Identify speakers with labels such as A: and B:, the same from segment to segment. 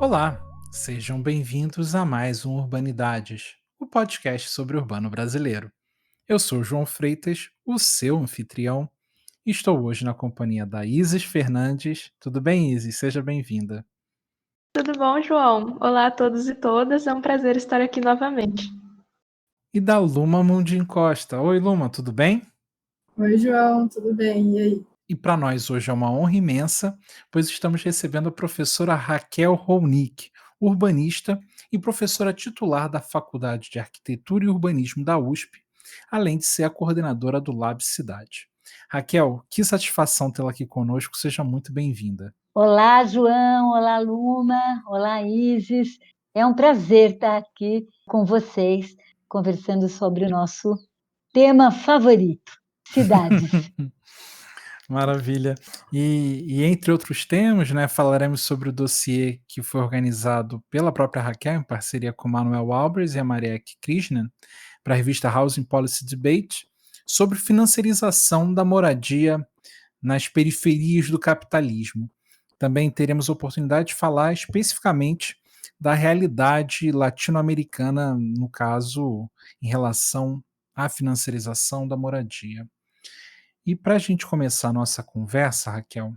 A: Olá, sejam bem-vindos a mais um Urbanidades, o podcast sobre o urbano brasileiro. Eu sou João Freitas, o seu anfitrião, e estou hoje na companhia da Isis Fernandes. Tudo bem, Isis? Seja bem-vinda.
B: Tudo bom, João? Olá a todos e todas, é um prazer estar aqui novamente.
A: E da Luma Mundim Costa. Oi, Luma, tudo bem?
C: Oi, João, tudo bem? E aí?
A: E para nós hoje é uma honra imensa, pois estamos recebendo a professora Raquel Ronick, urbanista e professora titular da Faculdade de Arquitetura e Urbanismo da USP, além de ser a coordenadora do Lab Cidade. Raquel, que satisfação tê-la aqui conosco, seja muito bem-vinda.
D: Olá, João, olá, Luma, olá, Isis. É um prazer estar aqui com vocês, conversando sobre o nosso tema favorito, cidades.
A: Maravilha. E entre outros temas, né, falaremos sobre o dossiê que foi organizado pela própria Raquel, em parceria com Manuel Albers e a Marieke Krishnan, para a revista Housing Policy Debate, sobre financiarização da moradia nas periferias do capitalismo. Também teremos a oportunidade de falar especificamente da realidade latino-americana, no caso, em relação à financiarização da moradia. E para a gente começar a nossa conversa, Raquel,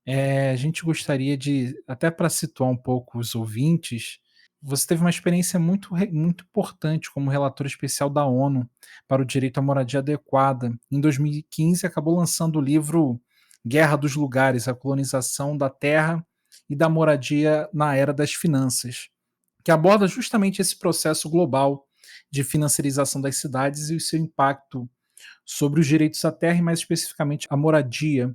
A: a gente gostaria de, até para situar um pouco os ouvintes, você teve uma experiência muito importante como relator especial da ONU para o direito à moradia adequada. Em 2015, acabou lançando o livro Guerra dos Lugares, a colonização da terra e da moradia na era das finanças, que aborda justamente esse processo global de financiarização das cidades e o seu impacto sobre os direitos à terra e, mais especificamente, a moradia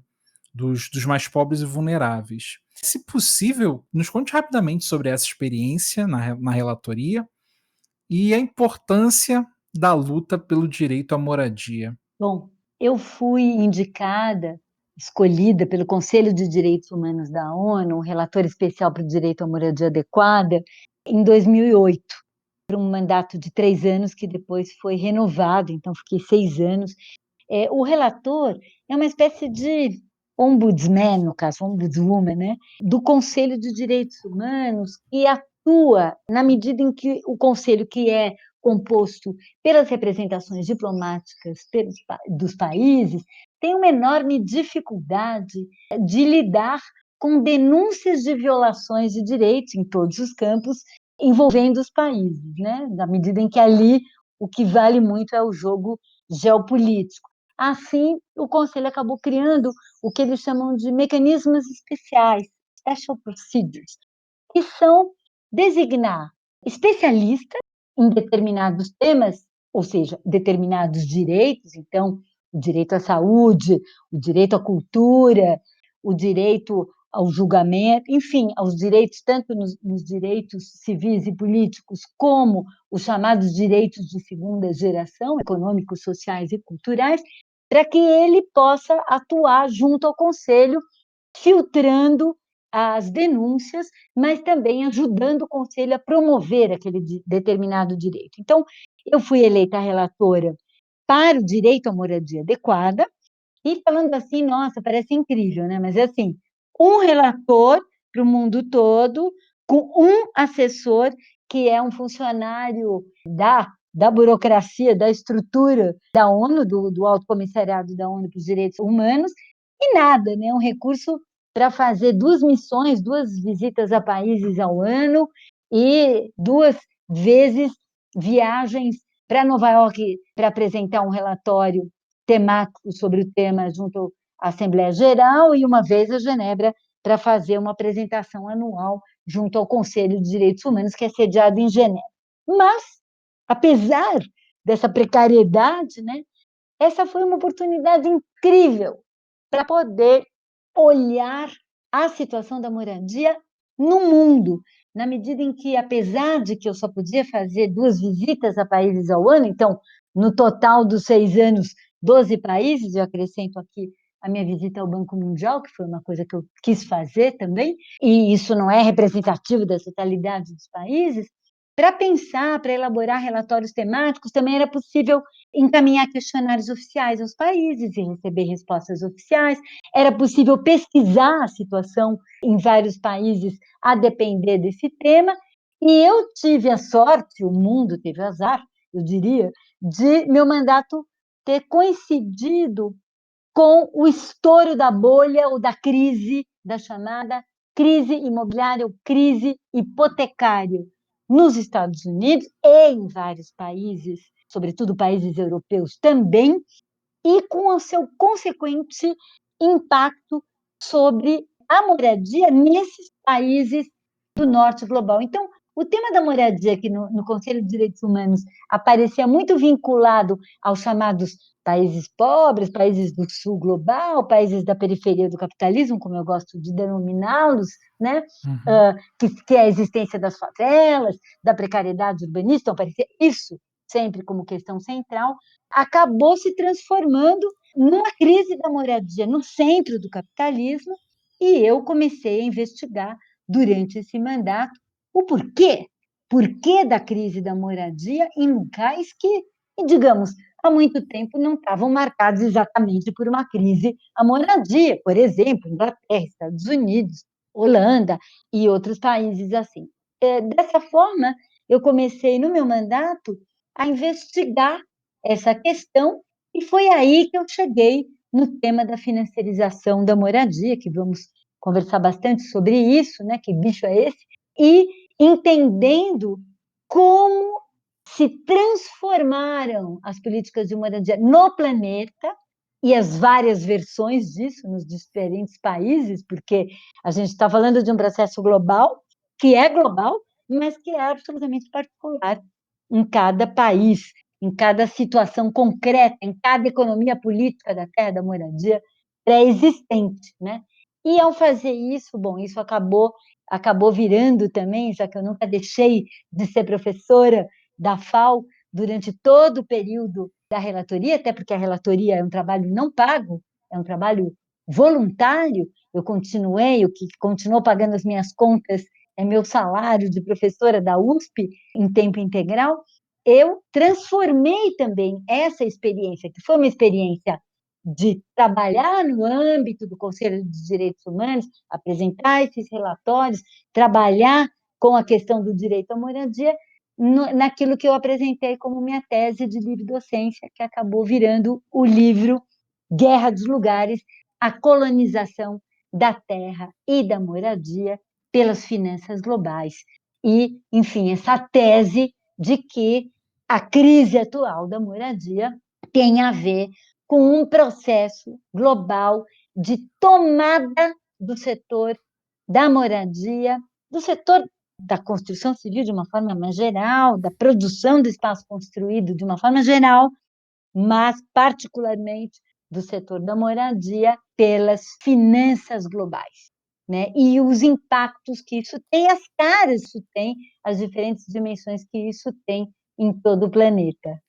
A: dos mais pobres e vulneráveis. Se possível, nos conte rapidamente sobre essa experiência na relatoria e a importância da luta pelo direito à moradia.
D: Bom, eu fui indicada, escolhida pelo Conselho de Direitos Humanos da ONU, um relator especial para o direito à moradia adequada, em 2008, para um mandato de 3 anos que depois foi renovado, então fiquei 6 anos. O relator é uma espécie de ombudsman, no caso, ombudswoman, né, do Conselho de Direitos Humanos, que atua na medida em que o Conselho, que é composto pelas representações diplomáticas dos países, tem uma enorme dificuldade de lidar com denúncias de violações de direitos em todos os campos envolvendo os países, né? Na medida em que ali o que vale muito é o jogo geopolítico. Assim, o Conselho acabou criando o que eles chamam de mecanismos especiais, special procedures, que são designar especialistas em determinados temas, ou seja, determinados direitos, então, o direito à saúde, o direito à cultura, o direito ao julgamento, enfim, aos direitos, tanto nos direitos civis e políticos, como os chamados direitos de segunda geração, econômicos, sociais e culturais, para que ele possa atuar junto ao Conselho, filtrando as denúncias, mas também ajudando o Conselho a promover aquele determinado direito. Então, eu fui eleita relatora para o direito à moradia adequada, e falando assim, nossa, parece incrível, né? Mas é assim, um relator para o mundo todo, com um assessor que é um funcionário da burocracia, da estrutura da ONU, do Alto Comissariado da ONU para os Direitos Humanos, e nada, né? Um recurso para fazer 2 missões, 2 visitas a países ao ano e 2 vezes viagens para Nova York para apresentar um relatório temático sobre o tema junto à Assembleia Geral e uma vez a Genebra para fazer uma apresentação anual junto ao Conselho de Direitos Humanos, que é sediado em Genebra. Mas, apesar dessa precariedade, né, essa foi uma oportunidade incrível para poder olhar a situação da moradia no mundo, na medida em que, apesar de que eu só podia fazer 2 visitas a países ao ano, então, no total dos 6 anos, 12 países, eu acrescento aqui a minha visita ao Banco Mundial, que foi uma coisa que eu quis fazer também, e isso não é representativo da totalidade dos países, para pensar, para elaborar relatórios temáticos, também era possível encaminhar questionários oficiais aos países e receber respostas oficiais, era possível pesquisar a situação em vários países a depender desse tema, e eu tive a sorte, o mundo teve azar, eu diria, de meu mandato ter coincidido com o estouro da bolha ou da crise, da chamada crise imobiliária ou crise hipotecária nos Estados Unidos e em vários países, sobretudo países europeus também, e com o seu consequente impacto sobre a moradia nesses países do norte global. Então, o tema da moradia aqui no Conselho de Direitos Humanos aparecia muito vinculado aos chamados países pobres, países do sul global, países da periferia do capitalismo, como eu gosto de denominá-los, né? Que é a existência das favelas, da precariedade urbanista, aparecia isso sempre como questão central, acabou se transformando numa crise da moradia no centro do capitalismo, e eu comecei a investigar durante esse mandato o porquê da crise da moradia em locais que, digamos, há muito tempo não estavam marcados exatamente por uma crise à moradia, por exemplo, Inglaterra, Estados Unidos, Holanda e outros países assim. Dessa forma, eu comecei no meu mandato a investigar essa questão, e foi aí que eu cheguei no tema da financiarização da moradia, que vamos conversar bastante sobre isso, né? Que bicho é esse? E entendendo como se transformaram as políticas de moradia no planeta e as várias versões disso nos diferentes países, porque a gente está falando de um processo global, que é global, mas que é absolutamente particular em cada país, em cada situação concreta, em cada economia política da terra da moradia pré-existente, né? E ao fazer isso, bom, isso acabou virando também, já que eu nunca deixei de ser professora da FAO durante todo o período da relatoria, até porque a relatoria é um trabalho não pago, é um trabalho voluntário, eu continuei, o que continuou pagando as minhas contas é meu salário de professora da USP em tempo integral. Eu transformei também essa experiência, que foi uma experiência de trabalhar no âmbito do Conselho de Direitos Humanos, apresentar esses relatórios, trabalhar com a questão do direito à moradia, naquilo que eu apresentei como minha tese de livre-docência, que acabou virando o livro Guerra dos Lugares, a colonização da terra e da moradia pelas finanças globais. E, enfim, essa tese de que a crise atual da moradia tem a ver com um processo global de tomada do setor da moradia, do setor da construção civil de uma forma mais geral, da produção do espaço construído de uma forma geral, mas particularmente do setor da moradia pelas finanças globais, né? E os impactos que isso tem, as caras que isso tem, as diferentes dimensões que isso tem em todo o planeta.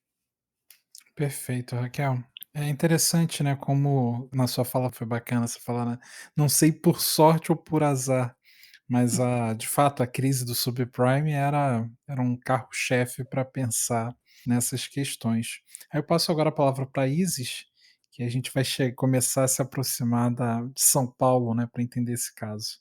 A: Perfeito, Raquel. É interessante, né, como na sua fala foi bacana você falar, né, não sei por sorte ou por azar, mas de fato a crise do subprime era um carro-chefe para pensar nessas questões. Aí eu passo agora a palavra para Isis, que a gente vai começar a se aproximar de São Paulo, né, para entender esse caso.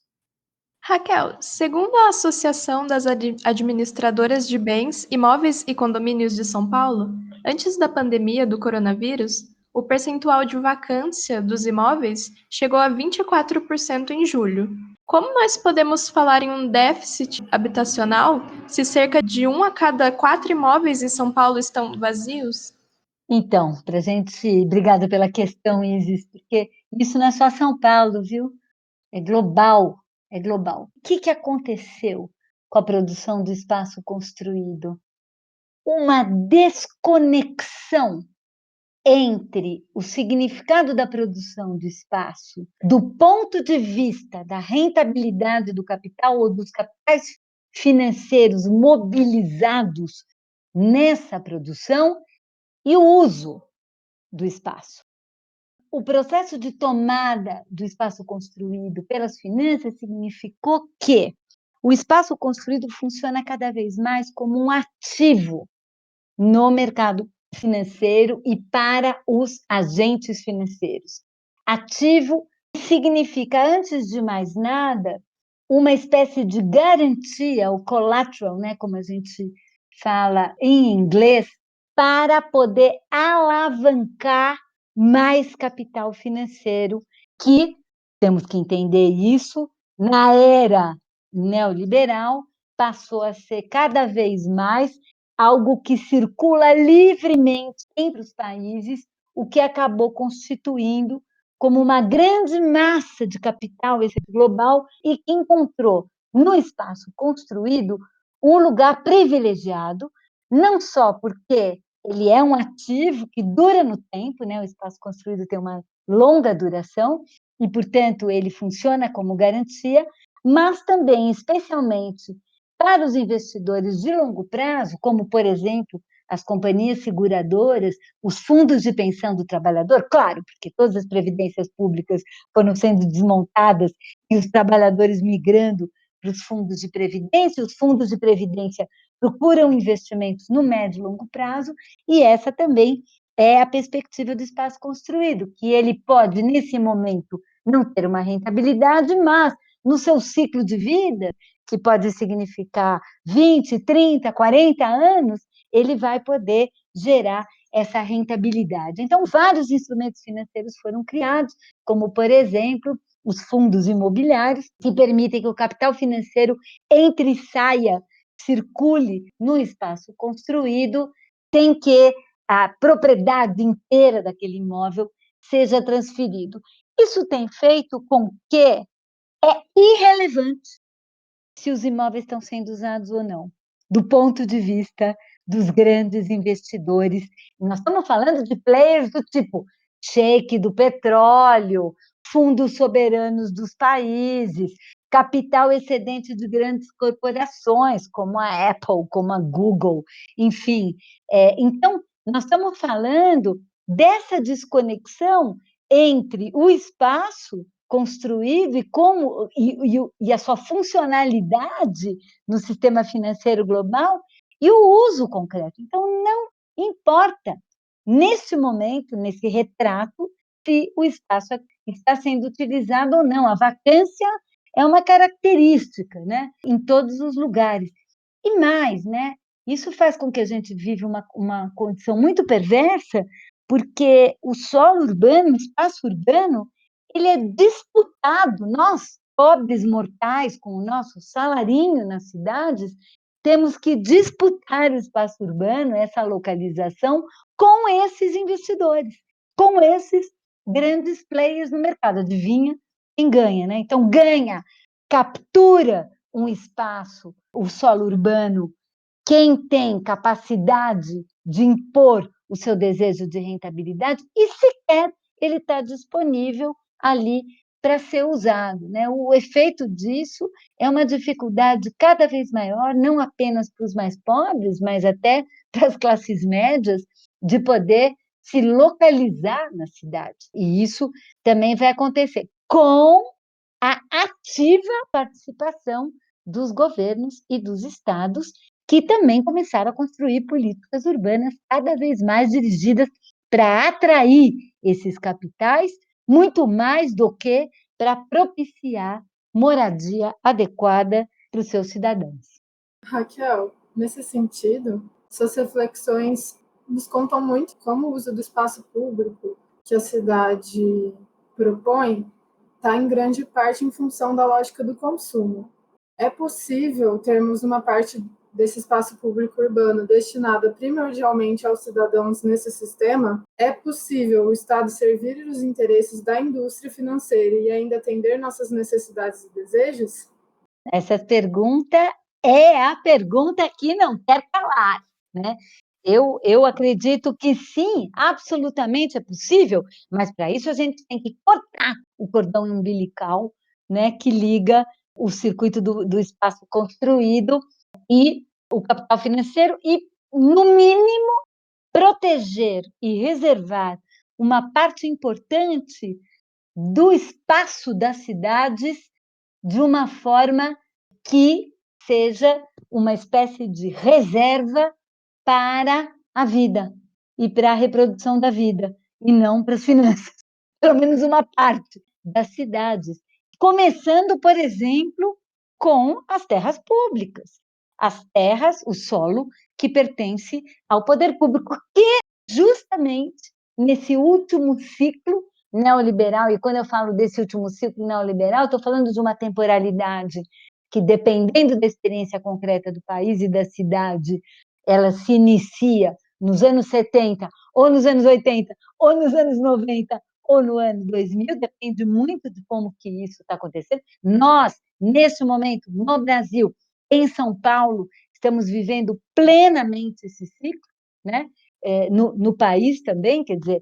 B: Raquel, segundo a Associação das Administradoras de Bens, Imóveis e Condomínios de São Paulo, antes da pandemia do coronavírus, o percentual de vacância dos imóveis chegou a 24% em julho. Como nós podemos falar em um déficit habitacional se cerca de 1 a cada 4 imóveis em São Paulo estão vazios?
D: Então, obrigada pela questão, Isis, porque isso não é só São Paulo, viu? É global, é global. O que aconteceu com a produção do espaço construído? Uma desconexão entre o significado da produção do espaço, do ponto de vista da rentabilidade do capital ou dos capitais financeiros mobilizados nessa produção e o uso do espaço. O processo de tomada do espaço construído pelas finanças significou que o espaço construído funciona cada vez mais como um ativo no mercado financeiro e para os agentes financeiros. Ativo significa, antes de mais nada, uma espécie de garantia, o collateral, né, como a gente fala em inglês, para poder alavancar mais capital financeiro, que temos que entender isso, na era neoliberal, passou a ser cada vez mais algo que circula livremente entre os países, o que acabou constituindo como uma grande massa de capital global e que encontrou no espaço construído um lugar privilegiado, não só porque ele é um ativo que dura no tempo, né? O espaço construído tem uma longa duração e, portanto, ele funciona como garantia, mas também, especialmente para os investidores de longo prazo, como, por exemplo, as companhias seguradoras, os fundos de pensão do trabalhador, claro, porque todas as previdências públicas foram sendo desmontadas e os trabalhadores migrando para os fundos de previdência, os fundos de previdência procuram investimentos no médio e longo prazo, e essa também é a perspectiva do espaço construído, que ele pode, nesse momento, não ter uma rentabilidade, mas no seu ciclo de vida, que pode significar 20, 30, 40 anos, ele vai poder gerar essa rentabilidade. Então, vários instrumentos financeiros foram criados, como, por exemplo, os fundos imobiliários, que permitem que o capital financeiro entre e saia, circule no espaço construído, sem que a propriedade inteira daquele imóvel seja transferido. Isso tem feito com que é irrelevante se os imóveis estão sendo usados ou não, do ponto de vista dos grandes investidores. Nós estamos falando de players do tipo shake do petróleo, fundos soberanos dos países, capital excedente de grandes corporações, como a Apple, como a Google, enfim. Então, nós estamos falando dessa desconexão entre o espaço construído e a sua funcionalidade no sistema financeiro global e o uso concreto. Então, não importa, neste momento, nesse retrato, se o espaço está sendo utilizado ou não. A vacância é uma característica, né, em todos os lugares. E mais, né, isso faz com que a gente viva uma condição muito perversa, porque o solo urbano, o espaço urbano, ele é disputado. Nós, pobres mortais, com o nosso salarinho nas cidades, temos que disputar o espaço urbano, essa localização, com esses investidores, com esses grandes players no mercado. Adivinha quem ganha, né? Então, ganha, captura um espaço, o solo urbano, quem tem capacidade de impor o seu desejo de rentabilidade e sequer ele está disponível ali para ser usado, né? O efeito disso é uma dificuldade cada vez maior, não apenas para os mais pobres, mas até para as classes médias, de poder se localizar na cidade. E isso também vai acontecer com a ativa participação dos governos e dos estados, que também começaram a construir políticas urbanas cada vez mais dirigidas para atrair esses capitais, muito mais do que para propiciar moradia adequada para os seus cidadãos.
C: Raquel, nesse sentido, suas reflexões nos contam muito como o uso do espaço público que a cidade propõe está em grande parte em função da lógica do consumo. É possível termos uma parte desse espaço público urbano destinada primordialmente aos cidadãos nesse sistema? É possível o Estado servir os interesses da indústria financeira e ainda atender nossas necessidades e desejos?
D: Essa pergunta é a pergunta que não quer calar, né? Eu acredito que sim, absolutamente é possível, mas para isso a gente tem que cortar o cordão umbilical, né, que liga o circuito do espaço construído e o capital financeiro e, no mínimo, proteger e reservar uma parte importante do espaço das cidades de uma forma que seja uma espécie de reserva para a vida e para a reprodução da vida, e não para as finanças, pelo menos uma parte das cidades. Começando, por exemplo, com as terras públicas, as terras, o solo que pertence ao poder público, que justamente nesse último ciclo neoliberal, e quando eu falo desse último ciclo neoliberal, estou falando de uma temporalidade que, dependendo da experiência concreta do país e da cidade, ela se inicia nos anos 70, ou nos anos 80, ou nos anos 90, ou no ano 2000, depende muito de como que isso está acontecendo. Nós, neste momento, no Brasil, em São Paulo, estamos vivendo plenamente esse ciclo, né? No país também, quer dizer,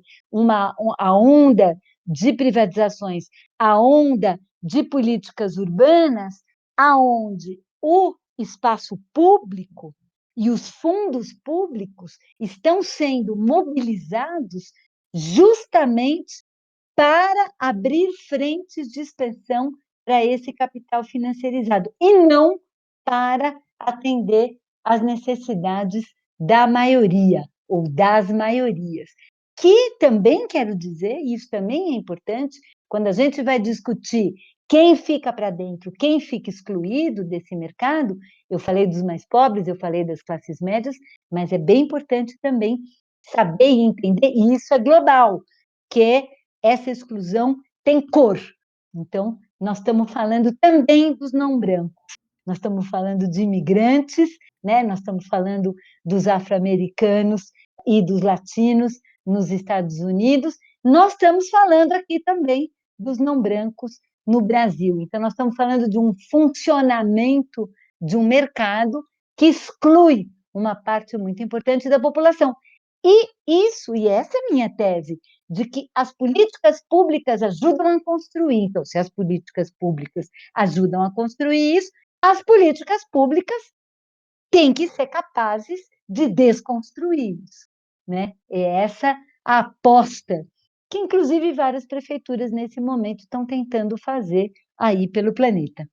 D: a onda de privatizações, a onda de políticas urbanas, aonde o espaço público e os fundos públicos estão sendo mobilizados justamente para abrir frentes de expansão para esse capital financiarizado, e não para atender às necessidades da maioria, ou das maiorias. Que também quero dizer, e isso também é importante, quando a gente vai discutir quem fica para dentro, quem fica excluído desse mercado, eu falei dos mais pobres, eu falei das classes médias, mas é bem importante também saber e entender, e isso é global, que essa exclusão tem cor. Então, nós estamos falando também dos não brancos, nós estamos falando de imigrantes, né? Nós estamos falando dos afro-americanos e dos latinos nos Estados Unidos, nós estamos falando aqui também dos não brancos no Brasil. Então, nós estamos falando de um funcionamento de um mercado que exclui uma parte muito importante da população. E essa é a minha tese, de que as políticas públicas ajudam a construir. Então, se as políticas públicas ajudam a construir isso, as políticas públicas têm que ser capazes de desconstruir isso, né? É essa a aposta que, inclusive, várias prefeituras, nesse momento, estão tentando fazer aí pelo planeta.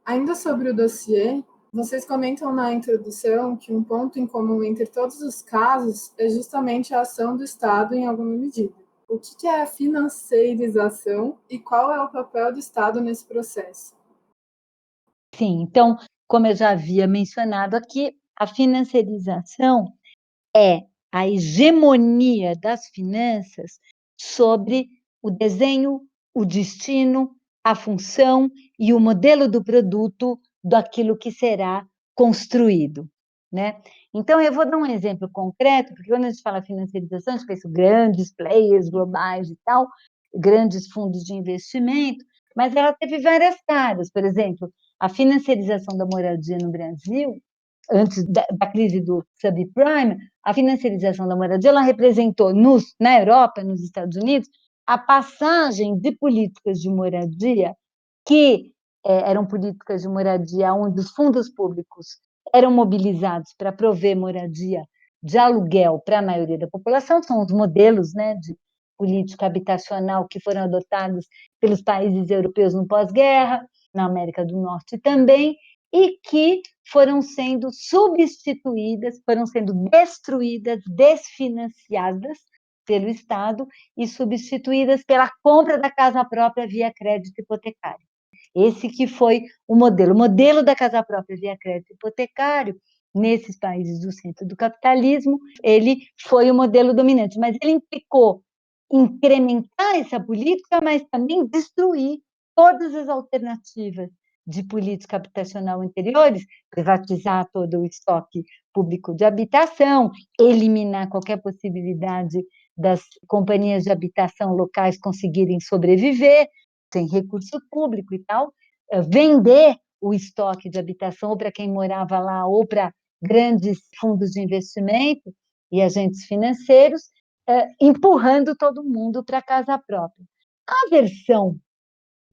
C: Ainda sobre o dossiê, vocês comentam na introdução que um ponto em comum entre todos os casos é justamente a ação do Estado em alguma medida. O que é a financeirização e qual é o papel do Estado nesse processo?
D: Sim, então, como eu já havia mencionado aqui, a financiarização é a hegemonia das finanças sobre o desenho, o destino, a função e o modelo do produto daquilo que será construído, né? Então, eu vou dar um exemplo concreto, porque quando a gente fala financiarização, a gente pensa em grandes players globais e tal, grandes fundos de investimento, mas ela teve várias caras. Por exemplo, a financiarização da moradia no Brasil, antes da crise do subprime, a financiarização da moradia, ela representou na Europa, nos Estados Unidos, a passagem de políticas de moradia que eram políticas de moradia onde os fundos públicos eram mobilizados para prover moradia de aluguel para a maioria da população, são os modelos, né, de política habitacional que foram adotados pelos países europeus no pós-guerra, na América do Norte também, e que foram sendo substituídas, foram sendo destruídas, desfinanciadas pelo Estado e substituídas pela compra da casa própria via crédito hipotecário. Esse que foi o modelo da casa própria via crédito hipotecário, nesses países do centro do capitalismo, ele foi o modelo dominante, mas ele implicou incrementar essa política, mas também destruir todas as alternativas de política habitacional anteriores, privatizar todo o estoque público de habitação, eliminar qualquer possibilidade das companhias de habitação locais conseguirem sobreviver sem recurso público e tal, vender o estoque de habitação ou para quem morava lá ou para grandes fundos de investimento e agentes financeiros, empurrando todo mundo para a casa própria. A versão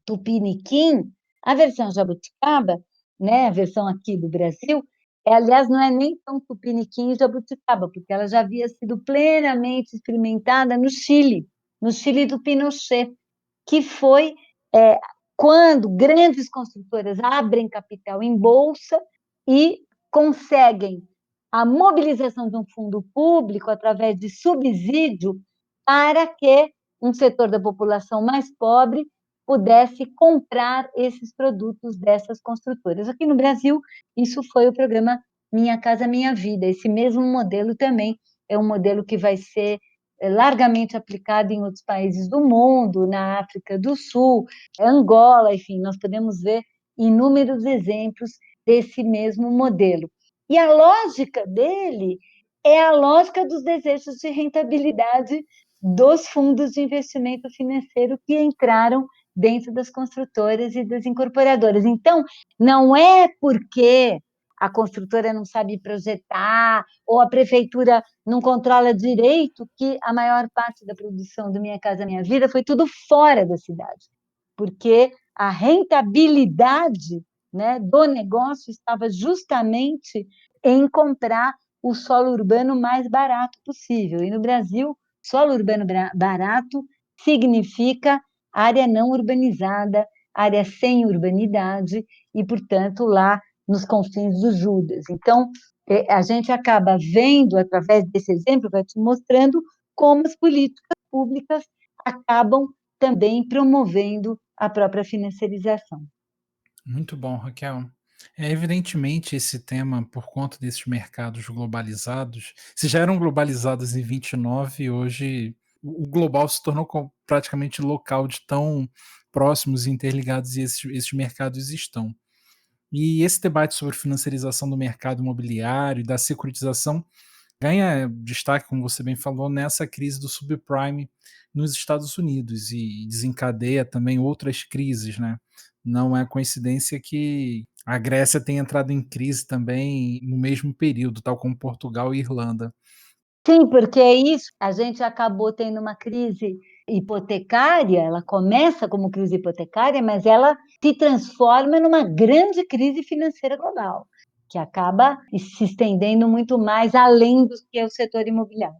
D: Tupiniquim, a versão jabuticaba, né, a versão aqui do Brasil, aliás, não é nem tão Tupiniquim e jabuticaba, porque ela já havia sido plenamente experimentada no Chile do Pinochet, que foi quando grandes construtoras abrem capital em bolsa e conseguem a mobilização de um fundo público através de subsídio para que um setor da população mais pobre pudesse comprar esses produtos dessas construtoras. Aqui no Brasil, isso foi o programa Minha Casa Minha Vida. Esse mesmo modelo também é um modelo que vai ser largamente aplicado em outros países do mundo, na África do Sul, Angola, enfim, nós podemos ver inúmeros exemplos desse mesmo modelo. E a lógica dele é a lógica dos desejos de rentabilidade dos fundos de investimento financeiro que entraram dentro das construtoras e das incorporadoras. Então, não é porque a construtora não sabe projetar ou a prefeitura não controla direito que a maior parte da produção do Minha Casa Minha Vida foi tudo fora da cidade, porque a rentabilidade, né, do negócio estava justamente em comprar o solo urbano mais barato possível. E no Brasil, solo urbano barato significa área não urbanizada, área sem urbanidade, e, portanto, lá nos confins do Judas. Então, a gente acaba vendo, através desse exemplo, vai te mostrando como as políticas públicas acabam também promovendo a própria financiarização.
A: Muito bom, Raquel. Evidentemente, esse tema, por conta desses mercados globalizados, se já eram globalizados em 29, hoje o global se tornou praticamente local de tão próximos e interligados esses mercados estão. E esse debate sobre financiarização do mercado imobiliário e da securitização ganha destaque, como você bem falou, nessa crise do subprime nos Estados Unidos e desencadeia também outras crises, né? Não é coincidência que a Grécia tenha entrado em crise também no mesmo período, tal como Portugal e Irlanda.
D: Sim, porque é isso, a gente acabou tendo uma crise hipotecária, ela começa como crise hipotecária, mas ela se transforma numa grande crise financeira global, que acaba se estendendo muito mais além do que é o setor imobiliário.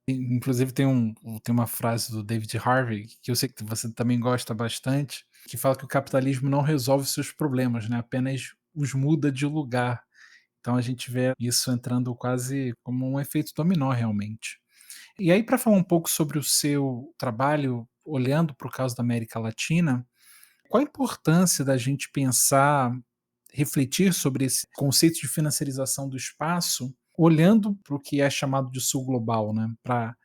A: Inclusive tem uma frase do David Harvey, que eu sei que você também gosta bastante, que fala que o capitalismo não resolve seus problemas, né? Apenas os muda de lugar. Então a gente vê isso entrando quase como um efeito dominó realmente. E aí, para falar um pouco sobre o seu trabalho, olhando para o caso da América Latina, qual a importância da gente pensar, refletir sobre esse conceito de financiarização do espaço, olhando para o que é chamado de Sul Global, né? Para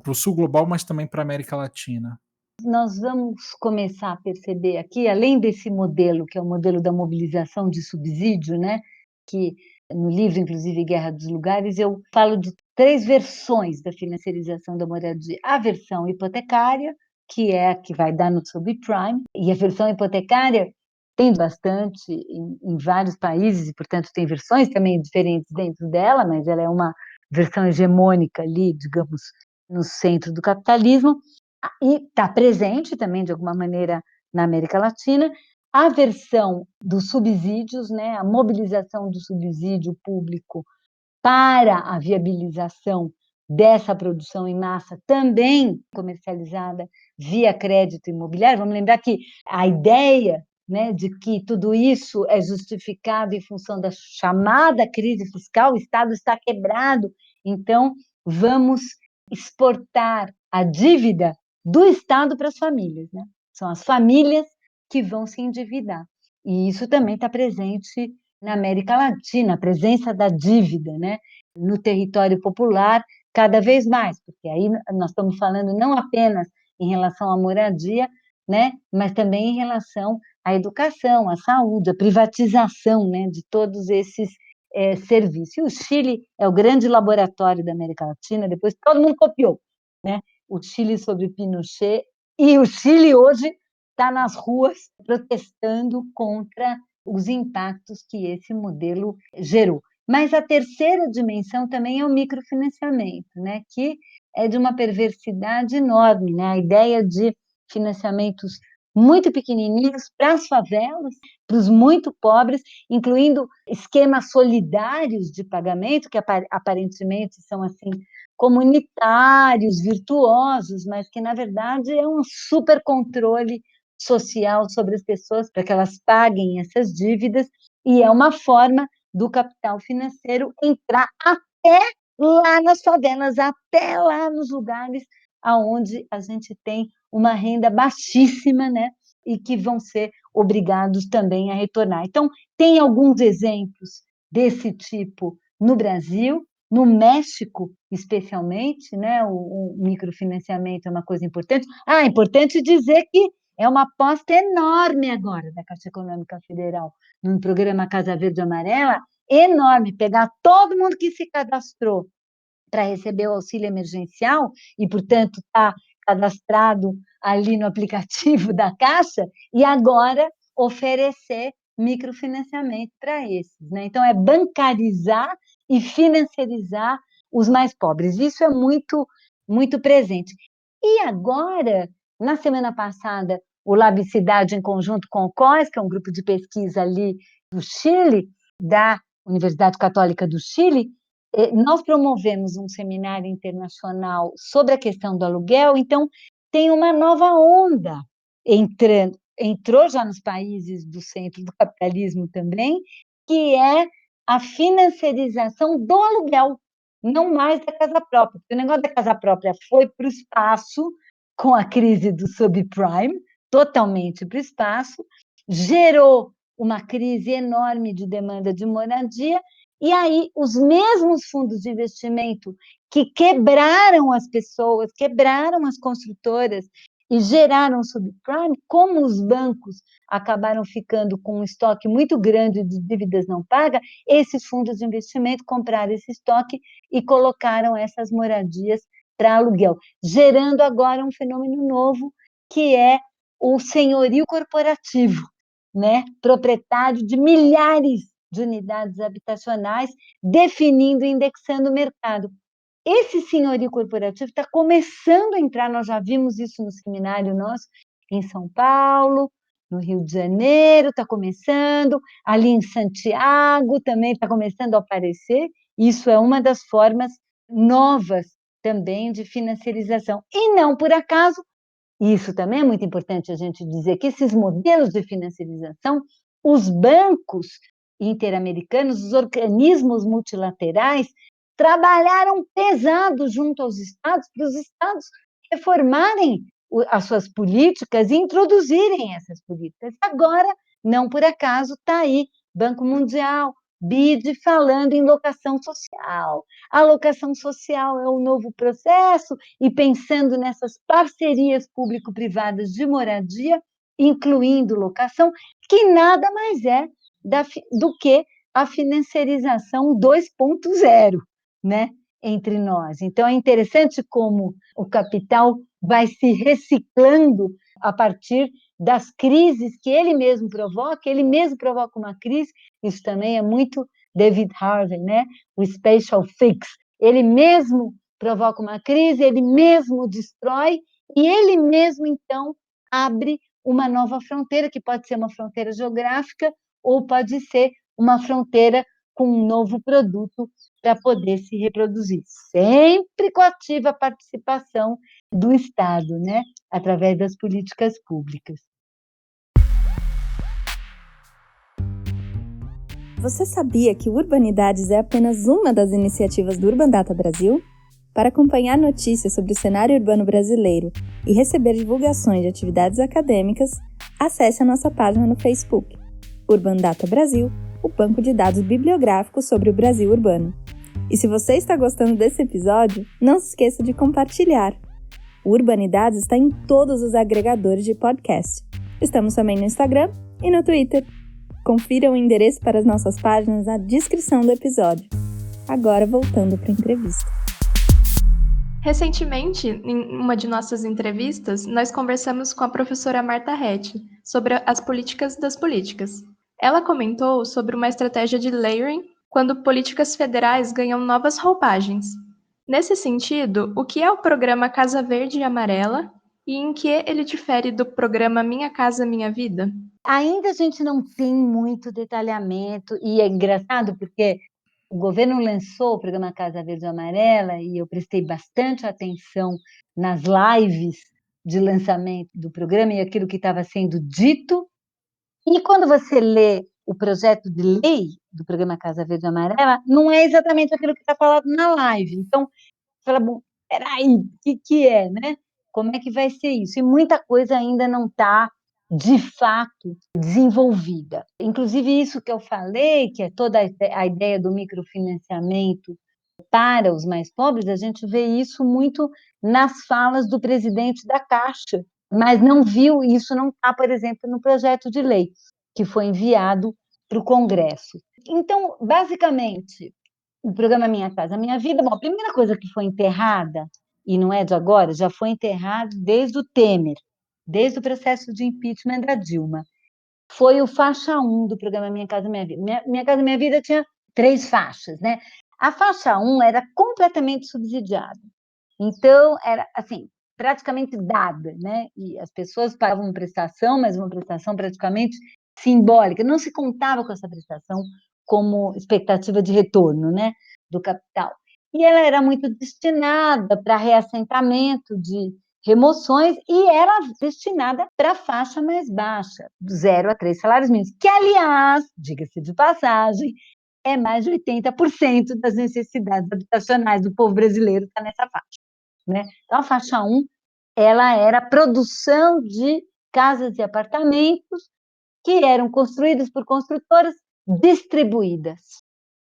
A: o Sul Global, mas também para a América Latina.
D: Nós vamos começar a perceber aqui, além desse modelo, que é o modelo da mobilização de subsídio, né, que no livro, inclusive, Guerra dos Lugares, eu falo de 3 versões da financiarização da moradia. A versão hipotecária, que é a que vai dar no subprime, e a versão hipotecária tem bastante em vários países, e, portanto, tem versões também diferentes dentro dela, mas ela é uma versão hegemônica ali, digamos, no centro do capitalismo, e está presente também, de alguma maneira, na América Latina, a versão dos subsídios, né, a mobilização do subsídio público para a viabilização dessa produção em massa, também comercializada via crédito imobiliário. Vamos lembrar que a ideia, né, de que tudo isso é justificado em função da chamada crise fiscal, o Estado está quebrado, então vamos exportar a dívida do Estado para as famílias, né? São as famílias que vão se endividar. E isso também está presente na América Latina, a presença da dívida, né, no território popular, cada vez mais, porque aí nós estamos falando não apenas em relação à moradia, né, mas também em relação à educação, à saúde, à privatização, né, de todos esses serviços. E o Chile é o grande laboratório da América Latina, depois todo mundo copiou, né? O Chile sobre Pinochet, e o Chile hoje está nas ruas protestando contra os impactos que esse modelo gerou. Mas a terceira dimensão também é o microfinanciamento, né, que é de uma perversidade enorme, né, a ideia de financiamentos muito pequenininhos para as favelas, para os muito pobres, incluindo esquemas solidários de pagamento, que aparentemente são assim comunitários, virtuosos, mas que, na verdade, é um super controle social sobre as pessoas para que elas paguem essas dívidas, e é uma forma do capital financeiro entrar até lá nas favelas, até lá nos lugares aonde a gente tem uma renda baixíssima, né? E que vão ser obrigados também a retornar. Então, tem alguns exemplos desse tipo no Brasil, no México, especialmente, né? O microfinanciamento é uma coisa importante. É importante dizer que é uma aposta enorme agora da Caixa Econômica Federal, num programa Casa Verde e Amarela, enorme, pegar todo mundo que se cadastrou para receber o auxílio emergencial e, portanto, está cadastrado ali no aplicativo da Caixa, e agora oferecer microfinanciamento para esses, né? Então, é bancarizar e financiarizar os mais pobres. Isso é muito, muito presente. E agora, na semana passada, o Lab Cidade, em conjunto com o COIS, que é um grupo de pesquisa ali do Chile, da Universidade Católica do Chile, nós promovemos um seminário internacional sobre a questão do aluguel, então tem uma nova onda entrou já nos países do centro do capitalismo também, que é a financiarização do aluguel, não mais da casa própria. Porque o negócio da casa própria foi para o espaço com a crise do subprime, totalmente para o espaço, gerou uma crise enorme de demanda de moradia, e aí os mesmos fundos de investimento que quebraram as pessoas, quebraram as construtoras e geraram subprime, como os bancos acabaram ficando com um estoque muito grande de dívidas não pagas, esses fundos de investimento compraram esse estoque e colocaram essas moradias para aluguel, gerando agora um fenômeno novo, que é o senhorio corporativo, né? Proprietário de milhares de unidades habitacionais, definindo e indexando o mercado. Esse senhorio corporativo está começando a entrar, nós já vimos isso no seminário nosso, em São Paulo, no Rio de Janeiro, está começando, ali em Santiago também está começando a aparecer, isso é uma das formas novas também de financiarização. E não por acaso, isso também é muito importante a gente dizer, que esses modelos de financiarização, os bancos interamericanos, os organismos multilaterais, trabalharam pesado junto aos estados, para os estados reformarem as suas políticas e introduzirem essas políticas. Agora, não por acaso, está aí Banco Mundial, BID, falando em locação social. A locação social é o novo processo, e pensando nessas parcerias público-privadas de moradia, incluindo locação, que nada mais é do que a financiarização 2.0, né, entre nós. Então, é interessante como o capital vai se reciclando a partir das crises que ele mesmo provoca uma crise. Isso também é muito David Harvey, né? O special fix. Ele mesmo provoca uma crise, ele mesmo destrói, e ele mesmo, então, abre uma nova fronteira, que pode ser uma fronteira geográfica ou pode ser uma fronteira com um novo produto para poder se reproduzir, sempre com a ativa participação do Estado, né? Através das políticas públicas.
E: Você sabia que o Urbanidades é apenas uma das iniciativas do Urban Data Brasil? Para acompanhar notícias sobre o cenário urbano brasileiro e receber divulgações de atividades acadêmicas, acesse a nossa página no Facebook, Urban Data Brasil, o banco de dados bibliográficos sobre o Brasil urbano. E se você está gostando desse episódio, não se esqueça de compartilhar. O Urbanidades está em todos os agregadores de podcast. Estamos também no Instagram e no Twitter. Confira o endereço para as nossas páginas na descrição do episódio. Agora, voltando para a entrevista.
B: Recentemente, em uma de nossas entrevistas, nós conversamos com a professora Marta Hetti sobre as políticas das políticas. Ela comentou sobre uma estratégia de layering quando políticas federais ganham novas roupagens. Nesse sentido, o que é o programa Casa Verde e Amarela e em que ele difere do programa Minha Casa Minha Vida?
D: Ainda a gente não tem muito detalhamento, e é engraçado porque o governo lançou o programa Casa Verde e Amarela e eu prestei bastante atenção nas lives de lançamento do programa e aquilo que estava sendo dito. E quando você lê o projeto de lei do programa Casa Verde e Amarela não é exatamente aquilo que está falado na live. Então, fala, bom, peraí, o que é, né? Como é que vai ser isso? E muita coisa ainda não está, de fato, desenvolvida. Inclusive, isso que eu falei, que é toda a ideia do microfinanciamento para os mais pobres, a gente vê isso muito nas falas do presidente da Caixa, mas não viu, isso não está, por exemplo, no projeto de lei que foi enviado para o Congresso. Então, basicamente, o programa Minha Casa Minha Vida, bom, a primeira coisa que foi enterrada, e não é de agora, já foi enterrado desde o Temer, desde o processo de impeachment da Dilma, foi o faixa 1 do programa Minha Casa Minha Vida. Minha Casa Minha Vida tinha 3 faixas, né? A faixa 1 era completamente subsidiada. Então, era, assim, praticamente dada, né? E as pessoas pagavam uma prestação, mas uma prestação praticamente simbólica. Não se contava com essa prestação como expectativa de retorno, né? Do capital. E ela era muito destinada para reassentamento de remoções e era destinada para a faixa mais baixa, do 0 a 3 salários mínimos, que, aliás, diga-se de passagem, é mais de 80% das necessidades habitacionais do povo brasileiro está nessa faixa, né? Então, a faixa 1, ela era a produção de casas e apartamentos que eram construídos por construtoras distribuídas.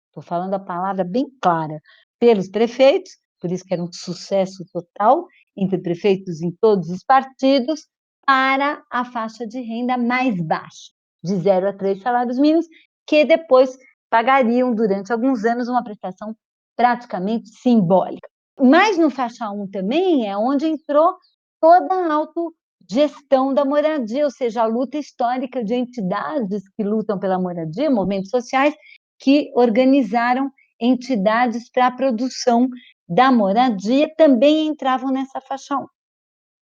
D: Estou falando a palavra bem clara, pelos prefeitos, por isso que era um sucesso total, entre prefeitos em todos os partidos, para a faixa de renda mais baixa, de 0 a 3 salários mínimos, que depois pagariam durante alguns anos uma prestação praticamente simbólica. Mas no faixa 1 também é onde entrou toda a autogestão da moradia, ou seja, a luta histórica de entidades que lutam pela moradia, movimentos sociais, que organizaram entidades para a produção da moradia, também entravam nessa faixa 1,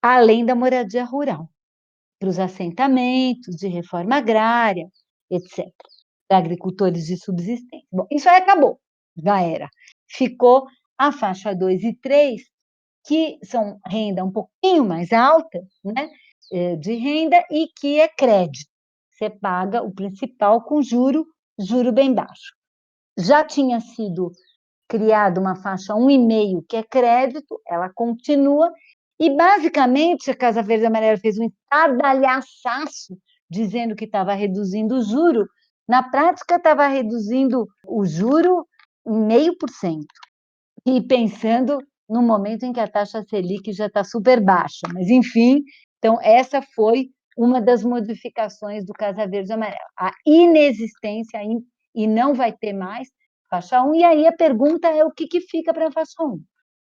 D: além da moradia rural, para os assentamentos de reforma agrária, etc., para agricultores de subsistência. Bom, isso aí acabou, já era. Ficou a faixa 2 e 3, que são renda um pouquinho mais alta, né, de renda, e que é crédito. Você paga o principal com juro bem baixo. Já tinha sido criada uma faixa 1,5, que é crédito, ela continua, e basicamente a Casa Verde e Amarela fez um estardalhaçaço dizendo que estava reduzindo o juro, na prática estava reduzindo o juro em 0,5%, e pensando no momento em que a taxa Selic já está super baixa, mas enfim, então essa foi uma das modificações do Casa Verde e Amarela, a inexistência, e não vai ter mais faixa 1, e aí a pergunta é o que fica para a faixa 1?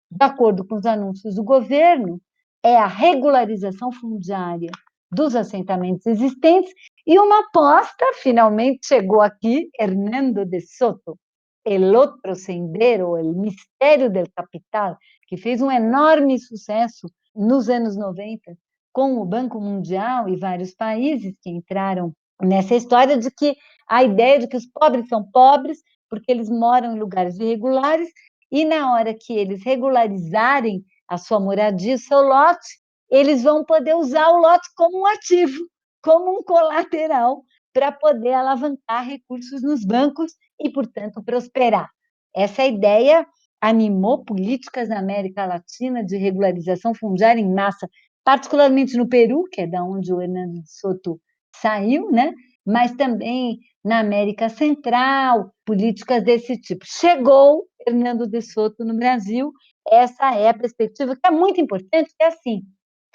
D: De acordo com os anúncios do governo, é a regularização fundiária dos assentamentos existentes, e uma aposta finalmente chegou aqui, Hernando de Soto, El Otro Sendero, El Mistério del Capital, que fez um enorme sucesso nos anos 90, com o Banco Mundial e vários países que entraram nessa história de que a ideia de que os pobres são pobres porque eles moram em lugares irregulares, e na hora que eles regularizarem a sua moradia, o seu lote, eles vão poder usar o lote como um ativo, como um colateral, para poder alavancar recursos nos bancos e, portanto, prosperar. Essa ideia animou políticas na América Latina de regularização fundiária em massa, particularmente no Peru, que é da onde o Hernando de Soto saiu, né? Mas também na América Central, políticas desse tipo. Chegou Hernando de Soto no Brasil, essa é a perspectiva que é muito importante, que é assim,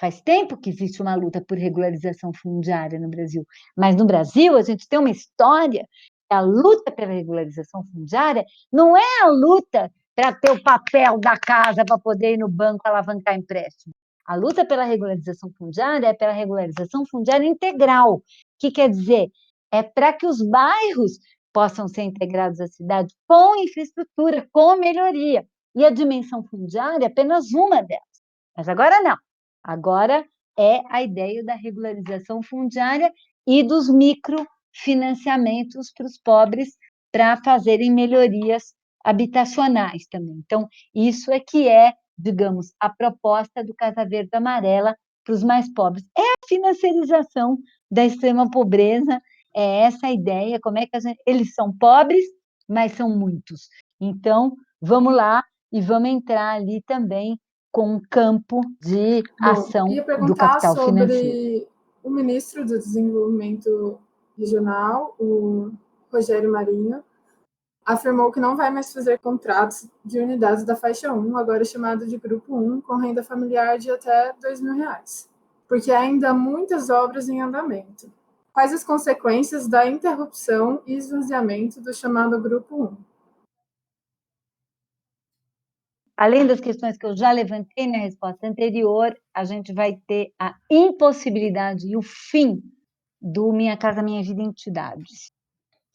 D: faz tempo que existe uma luta por regularização fundiária no Brasil, mas no Brasil a gente tem uma história, a luta pela regularização fundiária não é a luta para ter o papel da casa para poder ir no banco alavancar empréstimo. A luta pela regularização fundiária é pela regularização fundiária integral, que quer dizer, é para que os bairros possam ser integrados à cidade com infraestrutura, com melhoria. E a dimensão fundiária é apenas uma delas. Mas agora não. Agora é a ideia da regularização fundiária e dos microfinanciamentos para os pobres para fazerem melhorias habitacionais também. Então, isso é que é, digamos, a proposta do Casa Verde e Amarela para os mais pobres. É a financiarização da extrema pobreza É essa a ideia, como é que eles são pobres, mas são muitos. Então, vamos lá e vamos entrar ali também com um campo de
C: Bom,
D: ação
C: ia
D: do
C: perguntar
D: capital financeiro.
C: sobre o ministro do Desenvolvimento Regional, o Rogério Marinho, afirmou que não vai mais fazer contratos de unidades da faixa 1, agora chamado de Grupo 1, com renda familiar de até R$ 2.000, porque há ainda muitas obras em andamento. Quais as consequências da interrupção e esvaziamento do chamado Grupo 1?
D: Além das questões que eu já levantei na resposta anterior, a gente vai ter a impossibilidade e o fim do Minha Casa Minha Vida Entidades,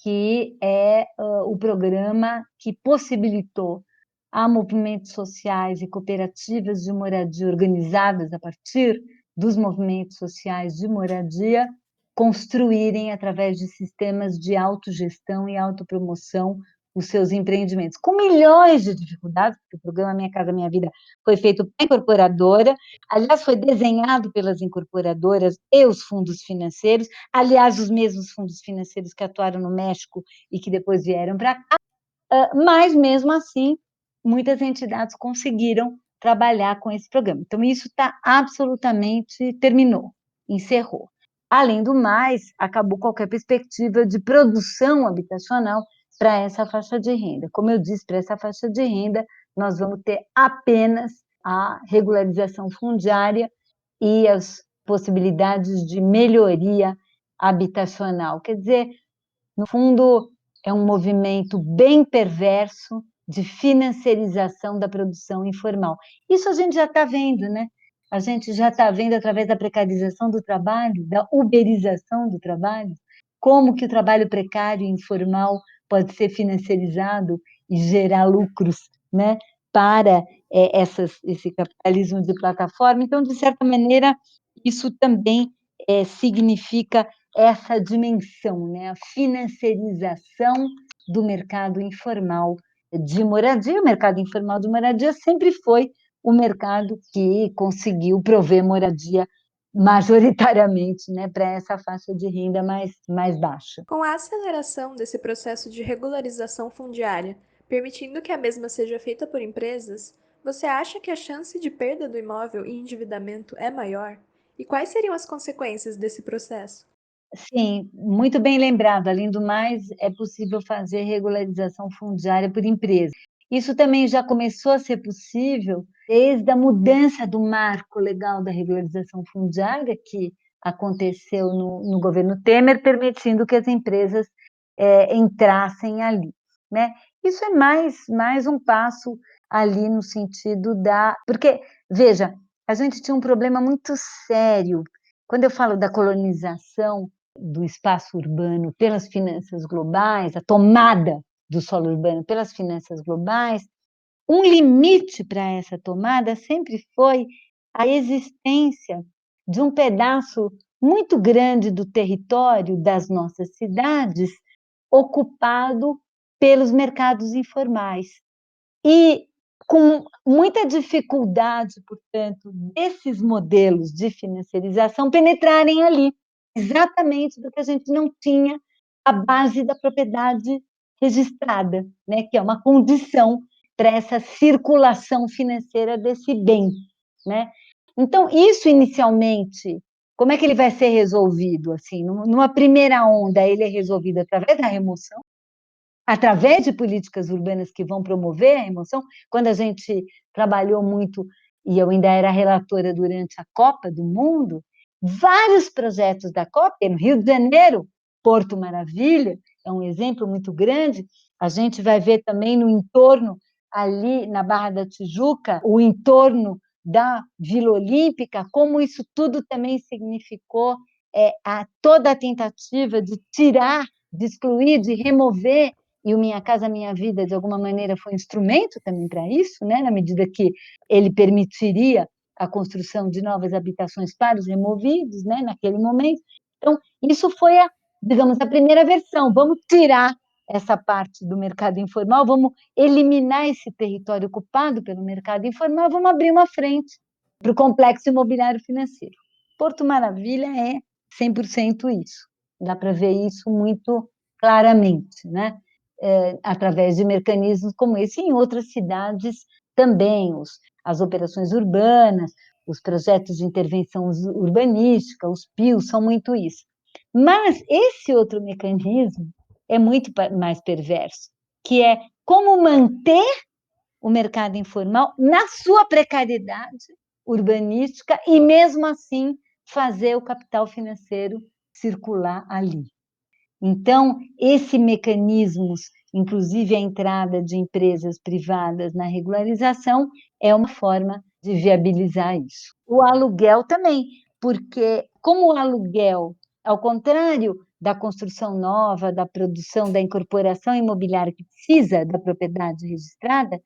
D: que é o programa que possibilitou a movimentos sociais e cooperativas de moradia organizadas a partir dos movimentos sociais de moradia construírem, através de sistemas de autogestão e autopromoção, os seus empreendimentos, com milhões de dificuldades, porque o programa Minha Casa Minha Vida foi feito para a incorporadora, aliás, foi desenhado pelas incorporadoras e os fundos financeiros, aliás, os mesmos fundos financeiros que atuaram no México e que depois vieram para cá, mas, mesmo assim, muitas entidades conseguiram trabalhar com esse programa. Então, isso está absolutamente, terminou, encerrou. Além do mais, acabou qualquer perspectiva de produção habitacional para essa faixa de renda. Como eu disse, para essa faixa de renda, nós vamos ter apenas a regularização fundiária e as possibilidades de melhoria habitacional. Quer dizer, no fundo, é um movimento bem perverso de financiarização da produção informal. Isso a gente já está vendo, né? A gente já está vendo, através da precarização do trabalho, da uberização do trabalho, como que o trabalho precário e informal pode ser financiarizado e gerar lucros, né, para esse capitalismo de plataforma. Então, de certa maneira, isso também significa essa dimensão, né, a financiarização do mercado informal de moradia. O mercado informal de moradia sempre foi o mercado que conseguiu prover moradia majoritariamente, né, para essa faixa de renda mais baixa.
B: Com a aceleração desse processo de regularização fundiária, permitindo que a mesma seja feita por empresas, você acha que a chance de perda do imóvel e endividamento é maior? E quais seriam as consequências desse processo?
D: Sim, muito bem lembrado. Além do mais, é possível fazer regularização fundiária por empresa. Isso também já começou a ser possível desde a mudança do marco legal da regularização fundiária, que aconteceu no governo Temer, permitindo que as empresas entrassem ali, né? Isso é mais um passo ali no sentido da... Porque, veja, a gente tinha um problema muito sério. Quando eu falo da colonização do espaço urbano pelas finanças globais, a tomada do solo urbano pelas finanças globais, um limite para essa tomada sempre foi a existência de um pedaço muito grande do território das nossas cidades ocupado pelos mercados informais. E com muita dificuldade, portanto, desses modelos de financiarização penetrarem ali, exatamente porque a gente não tinha a base da propriedade registrada, né, que é uma condição para essa circulação financeira desse bem, né? Então, isso inicialmente, como é que ele vai ser resolvido? Assim, numa primeira onda, ele é resolvido através da remoção, através de políticas urbanas que vão promover a remoção. Quando a gente trabalhou muito, e eu ainda era relatora durante a Copa do Mundo, vários projetos da Copa, no Rio de Janeiro, Porto Maravilha, é um exemplo muito grande. A gente vai ver também no entorno, ali na Barra da Tijuca, o entorno da Vila Olímpica, como isso tudo também significou toda a tentativa de tirar, de excluir, de remover. E o Minha Casa Minha Vida, de alguma maneira, foi um instrumento também para isso, né? Na medida que ele permitiria a construção de novas habitações para os removidos, né? Naquele momento. Então, isso foi, digamos, a primeira versão. Vamos tirar essa parte do mercado informal, vamos eliminar esse território ocupado pelo mercado informal, vamos abrir uma frente para o complexo imobiliário financeiro. Porto Maravilha é 100% isso. Dá para ver isso muito claramente, né? Através de mecanismos como esse, e em outras cidades também, as operações urbanas, os projetos de intervenção urbanística, os PIUs, são muito isso. Mas esse outro mecanismo é muito mais perverso, que é como manter o mercado informal na sua precariedade urbanística e, mesmo assim, fazer o capital financeiro circular ali. Então, esse mecanismos, inclusive a entrada de empresas privadas na regularização, é uma forma de viabilizar isso. O aluguel também, porque como o aluguel, ao contrário da construção nova, da produção, da incorporação imobiliária que precisa da propriedade registrada,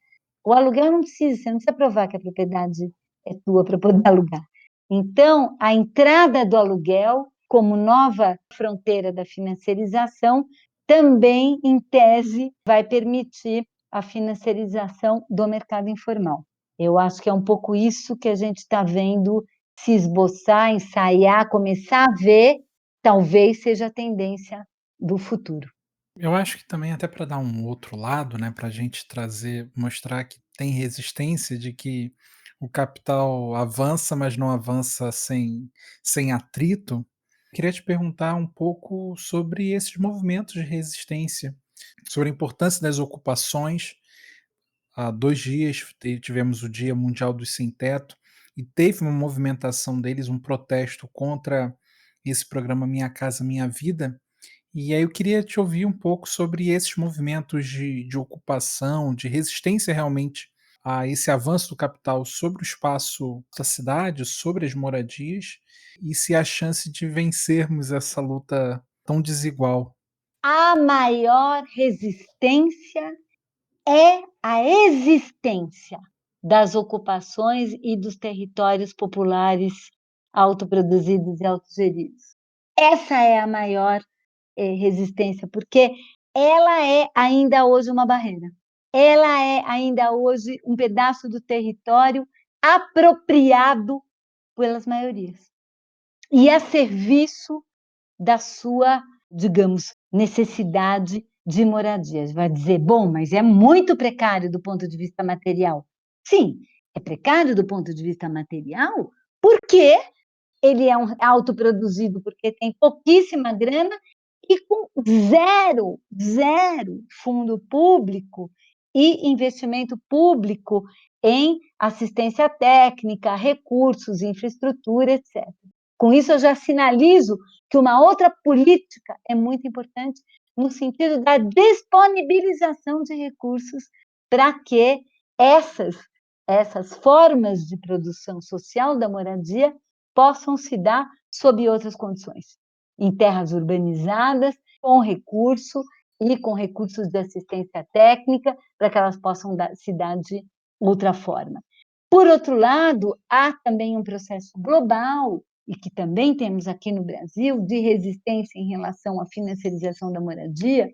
D: o aluguel não precisa, você não precisa provar que a propriedade é tua para poder alugar. Então, a entrada do aluguel como nova fronteira da financiarização, também, em tese, vai permitir a financiarização do mercado informal. Eu acho que é um pouco isso que a gente está vendo se esboçar, ensaiar, começar a ver, talvez seja a tendência do futuro.
A: Eu acho que também até para dar um outro lado, né, para a gente trazer, mostrar que tem resistência, de que o capital avança, mas não avança sem atrito. Queria te perguntar um pouco sobre esses movimentos de resistência, sobre a importância das ocupações. Há 2 dias tivemos o Dia Mundial dos Sem Teto e teve uma movimentação deles, um protesto contra esse programa Minha Casa Minha Vida. E aí eu queria te ouvir um pouco sobre esses movimentos de ocupação, de resistência realmente a esse avanço do capital sobre o espaço da cidade, sobre as moradias, e se há chance de vencermos essa luta tão desigual.
D: A maior resistência é a existência das ocupações e dos territórios populares autoproduzidos e autogeridos. Essa é a maior resistência, porque ela é ainda hoje uma barreira. Ela é ainda hoje um pedaço do território apropriado pelas maiorias e a serviço da sua, digamos, necessidade de moradia. Vai dizer, bom, mas é muito precário do ponto de vista material. Sim, é precário do ponto de vista material, porque ele é autoproduzido, porque tem pouquíssima grana e com zero fundo público e investimento público em assistência técnica, recursos, infraestrutura, etc. Com isso, eu já sinalizo que uma outra política é muito importante no sentido da disponibilização de recursos para que essas formas de produção social da moradia possam se dar sob outras condições, em terras urbanizadas, com recurso e com recursos de assistência técnica, para que elas possam se dar de outra forma. Por outro lado, há também um processo global, e que também temos aqui no Brasil, de resistência em relação à financiarização da moradia,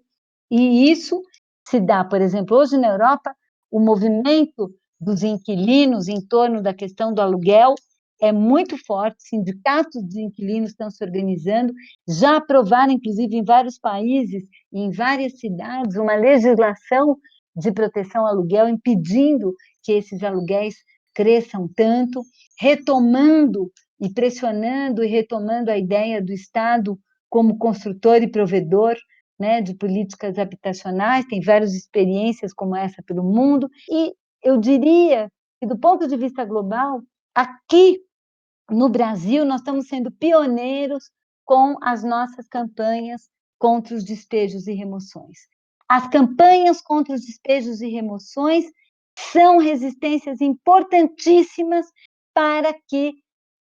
D: e isso se dá, por exemplo, hoje na Europa, o movimento dos inquilinos em torno da questão do aluguel é muito forte, sindicatos de inquilinos estão se organizando, já aprovaram, inclusive, em vários países e em várias cidades, uma legislação de proteção ao aluguel, impedindo que esses aluguéis cresçam tanto, retomando e pressionando e retomando a ideia do Estado como construtor e provedor, né, de políticas habitacionais, tem várias experiências como essa pelo mundo, e eu diria que, do ponto de vista global, aqui no Brasil, nós estamos sendo pioneiros com as nossas campanhas contra os despejos e remoções. As campanhas contra os despejos e remoções são resistências importantíssimas para que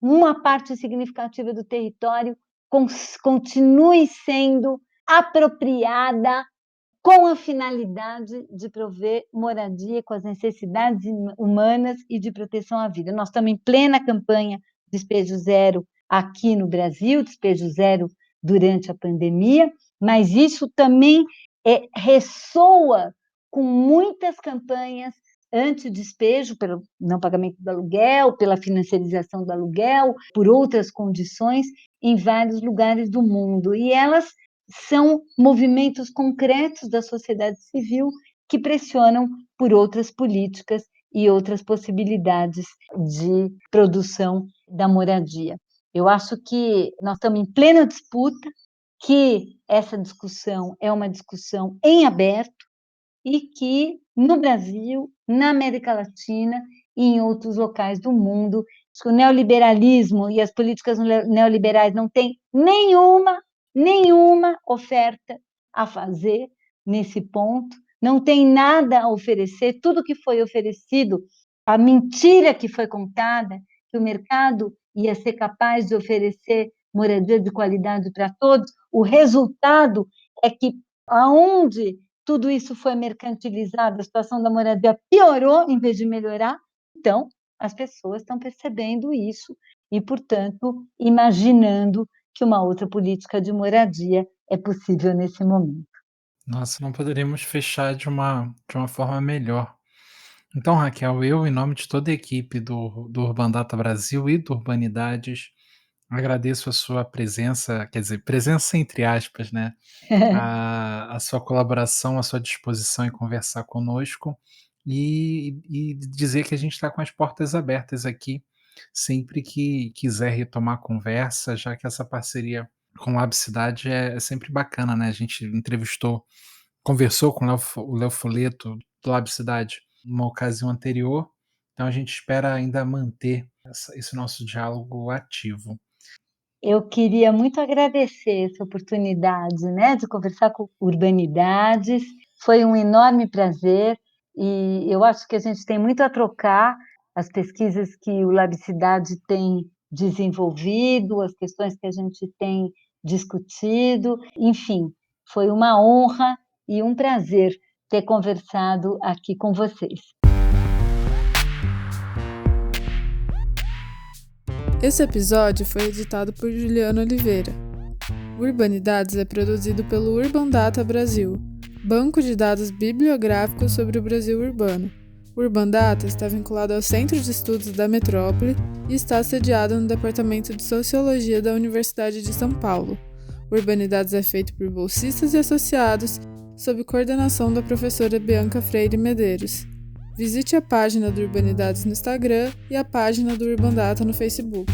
D: uma parte significativa do território continue sendo apropriada com a finalidade de prover moradia com as necessidades humanas e de proteção à vida. Nós estamos em plena campanha Despejo Zero aqui no Brasil, Despejo Zero durante a pandemia, mas isso também ressoa com muitas campanhas antidespejo, pelo não pagamento do aluguel, pela financiarização do aluguel, por outras condições, em vários lugares do mundo. E elas são movimentos concretos da sociedade civil que pressionam por outras políticas e outras possibilidades de produção da moradia. Eu acho que nós estamos em plena disputa, que essa discussão é uma discussão em aberto e que no Brasil, na América Latina e em outros locais do mundo, o neoliberalismo e as políticas neoliberais não têm nenhuma oferta a fazer nesse ponto, não tem nada a oferecer, tudo que foi oferecido, a mentira que foi contada, que o mercado ia ser capaz de oferecer moradia de qualidade para todos, o resultado é que aonde tudo isso foi mercantilizado, a situação da moradia piorou em vez de melhorar, então as pessoas estão percebendo isso e, portanto, imaginando que uma outra política de moradia é possível nesse momento.
A: Nossa, não poderíamos fechar de uma forma melhor. Então, Raquel, eu, em nome de toda a equipe do Urbandata Brasil e do Urbanidades, agradeço a sua presença, quer dizer, presença entre aspas, né? A sua colaboração, a sua disposição em conversar conosco e dizer que a gente está com as portas abertas aqui, sempre que quiser retomar a conversa, já que essa parceria com o Lab Cidade é sempre bacana, né? A gente conversou com o Léo Foleto do Lab Cidade numa ocasião anterior, então a gente espera ainda manter esse nosso diálogo ativo.
D: Eu queria muito agradecer essa oportunidade, né, de conversar com Urbanidades. Foi um enorme prazer e eu acho que a gente tem muito a trocar, as pesquisas que o Labicidade tem desenvolvido, as questões que a gente tem discutido. Enfim, foi uma honra e um prazer ter conversado aqui com vocês.
C: Esse episódio foi editado por Juliana Oliveira. O Urbanidades é produzido pelo Urbandata Brasil, banco de dados bibliográficos sobre o Brasil urbano. O Urbandata está vinculado ao Centro de Estudos da Metrópole e está sediado no Departamento de Sociologia da Universidade de São Paulo. O Urbanidades é feito por bolsistas e associados, sob coordenação da professora Bianca Freire Medeiros. Visite a página do Urbanidades no Instagram e a página do Urbandata no Facebook.